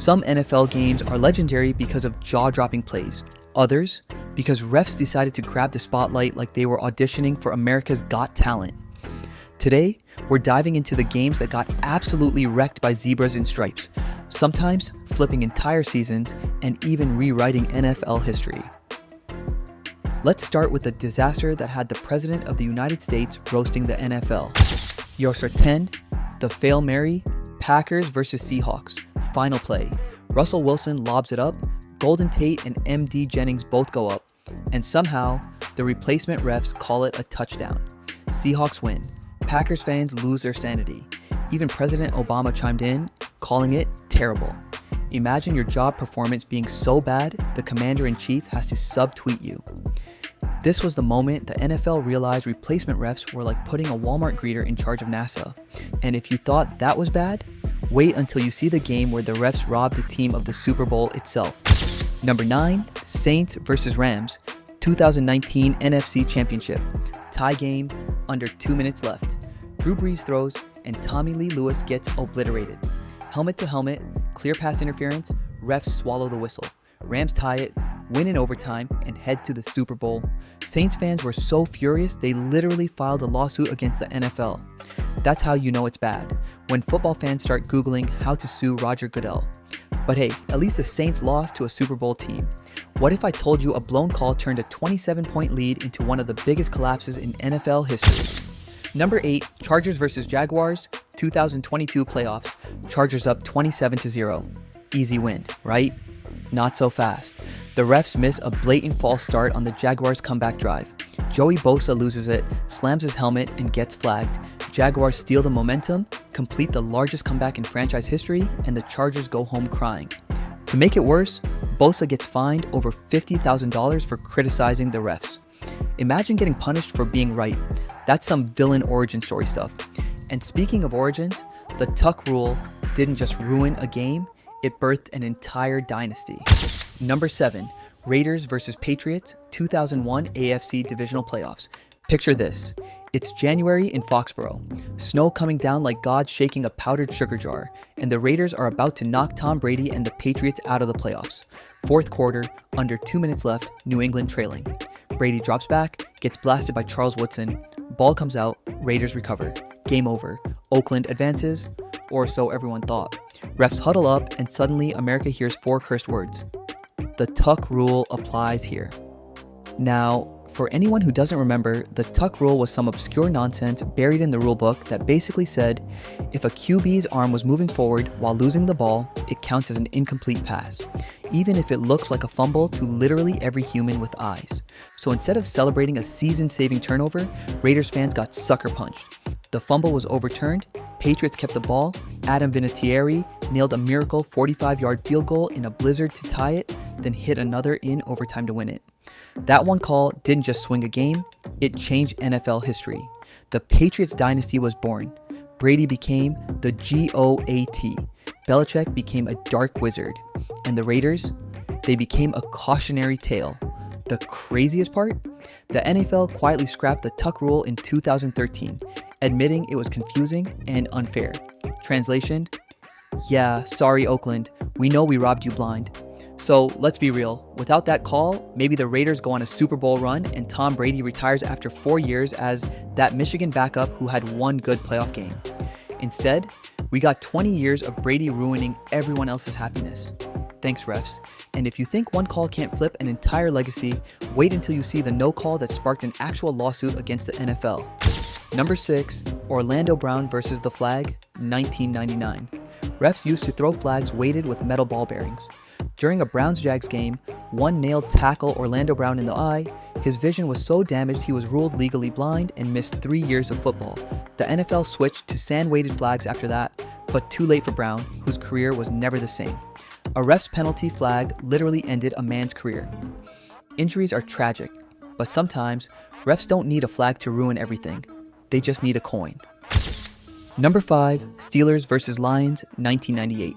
Some NFL games are legendary because of jaw-dropping plays. Others, because refs decided to grab the spotlight like they were auditioning for America's Got Talent. Today, we're diving into the games that got absolutely wrecked by zebras and stripes, sometimes flipping entire seasons and even rewriting NFL history. Let's start with the disaster that had the President of the United States roasting the NFL. Your Sartend, the Fail Mary, Packers versus Seahawks. Final play. Russell Wilson lobs it up, Golden Tate and MD Jennings both go up, and somehow the replacement refs call it a touchdown. Seahawks win. Packers fans lose their sanity. Even President Obama chimed in, calling it terrible. Imagine your job performance being so bad, the commander-in-chief has to subtweet you. This was the moment the NFL realized replacement refs were like putting a Walmart greeter in charge of NASA. And if you thought that was bad, wait until you see the game where the refs robbed the team of the Super Bowl itself. Number 9, Saints versus Rams, 2019 NFC Championship. Tie game, under 2 minutes left. Drew Brees throws, and Tommy Lee Lewis gets obliterated. Helmet to helmet, clear pass interference, refs swallow the whistle. Rams tie it, win in overtime, and head to the Super Bowl. Saints fans were so furious they literally filed a lawsuit against the NFL. That's how you know it's bad, when football fans start Googling how to sue Roger Goodell. But hey, at least the Saints lost to a Super Bowl team. What if I told you a blown call turned a 27-point lead into one of the biggest collapses in NFL history? Number 8, Chargers versus Jaguars, 2022 playoffs. Chargers up 27-0. Easy win, right? Not so fast. The refs miss a blatant false start on the Jaguars' comeback drive. Joey Bosa loses it, slams his helmet, and gets flagged. Jaguars steal the momentum, complete the largest comeback in franchise history, and the Chargers go home crying. To make it worse, Bosa gets fined over $50,000 for criticizing the refs. Imagine getting punished for being right. That's some villain origin story stuff. And speaking of origins, the tuck rule didn't just ruin a game, it birthed an entire dynasty. Number 7, Raiders versus Patriots, 2001 AFC Divisional Playoffs. Picture this. It's January in Foxborough. Snow coming down like God shaking a powdered sugar jar, and the Raiders are about to knock Tom Brady and the Patriots out of the playoffs. Fourth quarter, under 2 minutes left, New England trailing. Brady drops back, gets blasted by Charles Woodson. Ball comes out, Raiders recover. Game over. Oakland advances, or so everyone thought. Refs huddle up, and suddenly America hears 4 cursed words. The tuck rule applies here. Now, for anyone who doesn't remember, the tuck rule was some obscure nonsense buried in the rulebook that basically said if a QB's arm was moving forward while losing the ball, it counts as an incomplete pass, even if it looks like a fumble to literally every human with eyes. So instead of celebrating a season-saving turnover, Raiders fans got sucker punched. The fumble was overturned, Patriots kept the ball, Adam Vinatieri nailed a miracle 45-yard field goal in a blizzard to tie it, then hit another in overtime to win it. That one call didn't just swing a game, it changed NFL history. The Patriots dynasty was born. Brady became the GOAT. Belichick became a dark wizard. And the Raiders, they became a cautionary tale. The craziest part? The NFL quietly scrapped the tuck rule in 2013, admitting it was confusing and unfair. Translation: yeah, sorry Oakland, we know we robbed you blind. So let's be real, without that call, maybe the Raiders go on a Super Bowl run and Tom Brady retires after 4 years as that Michigan backup who had one good playoff game. Instead, we got 20 years of Brady ruining everyone else's happiness. Thanks, refs. And if you think one call can't flip an entire legacy, wait until you see the no call that sparked an actual lawsuit against the NFL. Number 6, Orlando Brown versus the flag, 1999. Refs used to throw flags weighted with metal ball bearings. During a Browns-Jags game, one nailed tackle Orlando Brown in the eye. His vision was so damaged he was ruled legally blind and missed 3 years of football. The NFL switched to sand-weighted flags after that, but too late for Brown, whose career was never the same. A ref's penalty flag literally ended a man's career. Injuries are tragic, but sometimes refs don't need a flag to ruin everything. They just need a coin. Number 5, Steelers versus Lions, 1998.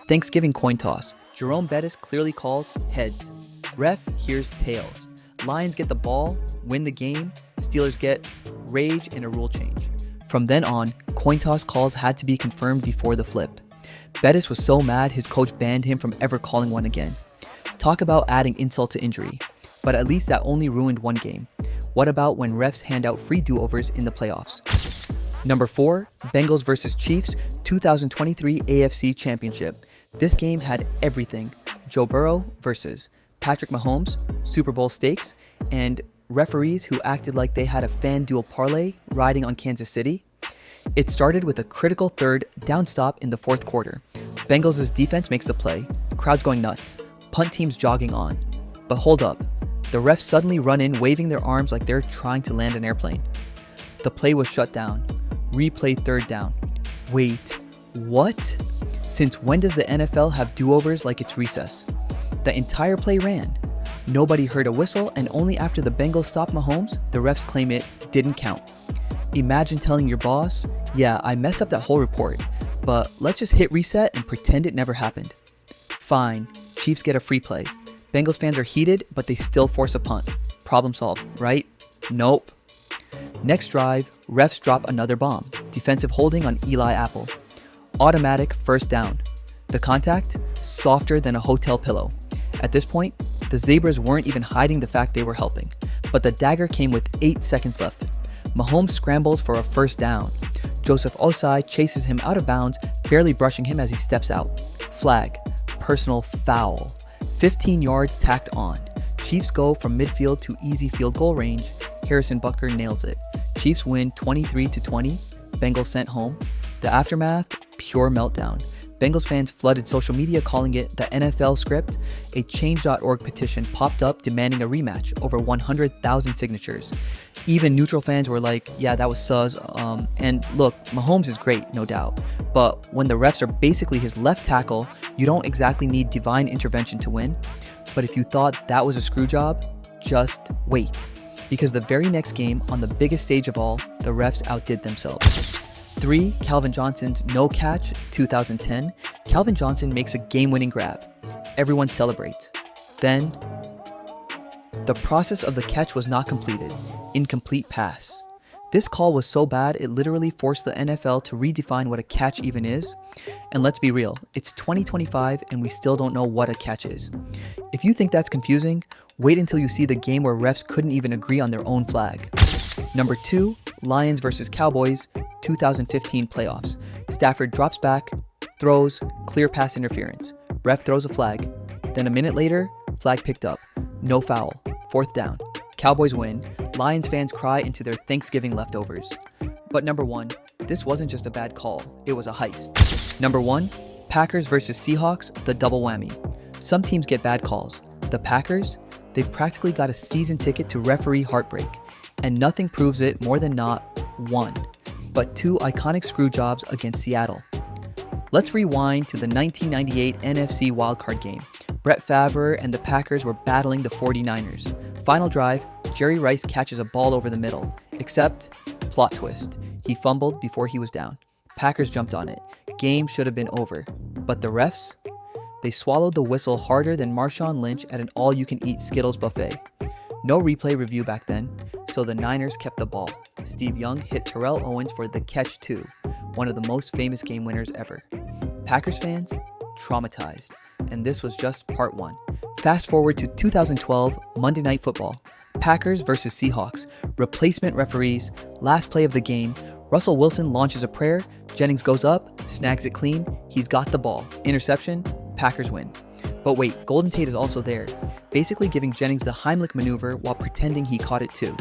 Thanksgiving coin toss. Jerome Bettis clearly calls heads. Ref hears tails. Lions get the ball, win the game. Steelers get rage and a rule change. From then on, coin toss calls had to be confirmed before the flip. Bettis was so mad his coach banned him from ever calling one again. Talk about adding insult to injury. But at least that only ruined one game. What about when refs hand out free do-overs in the playoffs? Number 4, Bengals vs. Chiefs 2023 AFC Championship. This game had everything. Joe Burrow versus Patrick Mahomes, Super Bowl stakes, and referees who acted like they had a FanDuel parlay riding on Kansas City. It started with a critical third down stop in the fourth quarter. Bengals' defense makes the play, crowd's going nuts, punt team's jogging on. But hold up, the refs suddenly run in waving their arms like they're trying to land an airplane. The play was shut down. Replay third down. Wait, what? Since when does the NFL have do-overs like it's recess? The entire play ran. Nobody heard a whistle, and only after the Bengals stopped Mahomes, the refs claim it didn't count. Imagine telling your boss, yeah, I messed up that whole report, but let's just hit reset and pretend it never happened. Fine, Chiefs get a free play. Bengals fans are heated, but they still force a punt. Problem solved, right? Nope. Next drive, refs drop another bomb. Defensive holding on Eli Apple. Automatic first down. The contact? Softer than a hotel pillow. At this point, the Zebras weren't even hiding the fact they were helping. But the dagger came with 8 seconds left. Mahomes scrambles for a first down. Joseph Osai chases him out of bounds, barely brushing him as he steps out. Flag. Personal foul. 15 yards tacked on. Chiefs go from midfield to easy field goal range. Harrison Butker nails it. Chiefs win 23-20. Bengals sent home. The aftermath, pure meltdown. Bengals fans flooded social media calling it the NFL script. A Change.org petition popped up demanding a rematch, over 100,000 signatures. Even neutral fans were like, yeah, that was sus. And look, Mahomes is great, no doubt. But when the refs are basically his left tackle, you don't exactly need divine intervention to win. But if you thought that was a screw job, just wait. Because the very next game, on the biggest stage of all, the refs outdid themselves. 3. Calvin Johnson's no catch, 2010. Calvin Johnson makes a game-winning grab. Everyone celebrates. Then, the process of the catch was not completed. Incomplete pass. This call was so bad it literally forced the NFL to redefine what a catch even is. And let's be real, it's 2025 and we still don't know what a catch is. If you think that's confusing, wait until you see the game where refs couldn't even agree on their own flag. Number 2, Lions vs. Cowboys, 2015 playoffs. Stafford drops back, throws, clear pass interference. Ref throws a flag. Then a minute later, flag picked up. No foul. Fourth down. Cowboys win. Lions fans cry into their Thanksgiving leftovers. But number 1, this wasn't just a bad call, it was a heist. Number 1, Packers vs. Seahawks, the double whammy. Some teams get bad calls. The Packers, they've practically got a season ticket to referee heartbreak. And nothing proves it more than not 1, but 2 iconic screw jobs against Seattle. Let's rewind to the 1998 NFC wildcard game. Brett Favre and the Packers were battling the 49ers. Final drive, Jerry Rice catches a ball over the middle, except, plot twist, he fumbled before he was down. Packers jumped on it. Game should have been over. But the refs? They swallowed the whistle harder than Marshawn Lynch at an all-you-can-eat Skittles buffet. No replay review back then, so the Niners kept the ball. Steve Young hit Terrell Owens for the catch too, one of the most famous game winners ever. Packers fans, traumatized. And this was just part 1. Fast forward to 2012, Monday Night Football. Packers vs. Seahawks. Replacement referees. Last play of the game. Russell Wilson launches a prayer. Jennings goes up, snags it clean. He's got the ball. Interception. Packers win. But wait, Golden Tate is also there, basically giving Jennings the Heimlich maneuver while pretending he caught it too.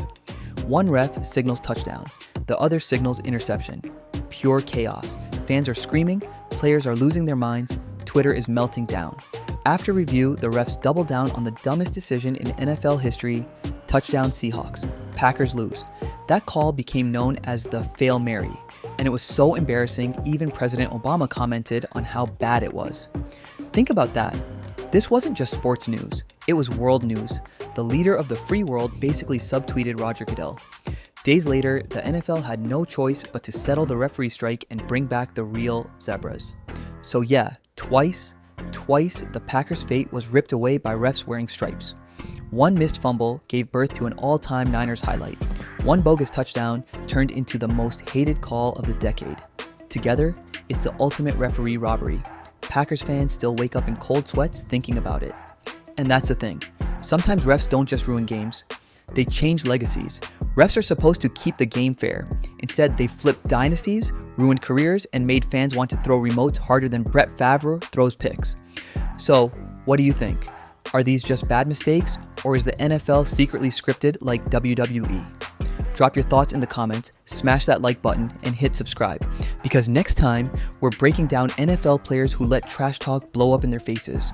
One ref signals touchdown. The other signals interception. Pure chaos. Fans are screaming. Players are losing their minds. Twitter is melting down. After review, the refs double down on the dumbest decision in NFL history, touchdown Seahawks. Packers lose. That call became known as the Fail Mary, and it was so embarrassing even President Obama commented on how bad it was. Think about that. This wasn't just sports news, it was world news. The leader of the free world basically subtweeted Roger Goodell. Days later, the NFL had no choice but to settle the referee strike and bring back the real Zebras. So yeah, twice, the Packers' fate was ripped away by refs wearing stripes. One missed fumble gave birth to an all-time Niners highlight. One bogus touchdown turned into the most hated call of the decade. Together, it's the ultimate referee robbery. Packers fans still wake up in cold sweats thinking about it. And that's the thing. Sometimes refs don't just ruin games, they change legacies. Refs are supposed to keep the game fair. Instead, they flipped dynasties, ruined careers, and made fans want to throw remotes harder than Brett Favre throws picks. So, what do you think? Are these just bad mistakes, or is the NFL secretly scripted like WWE? Drop your thoughts in the comments, smash that like button, and hit subscribe. Because next time, we're breaking down NFL players who let trash talk blow up in their faces.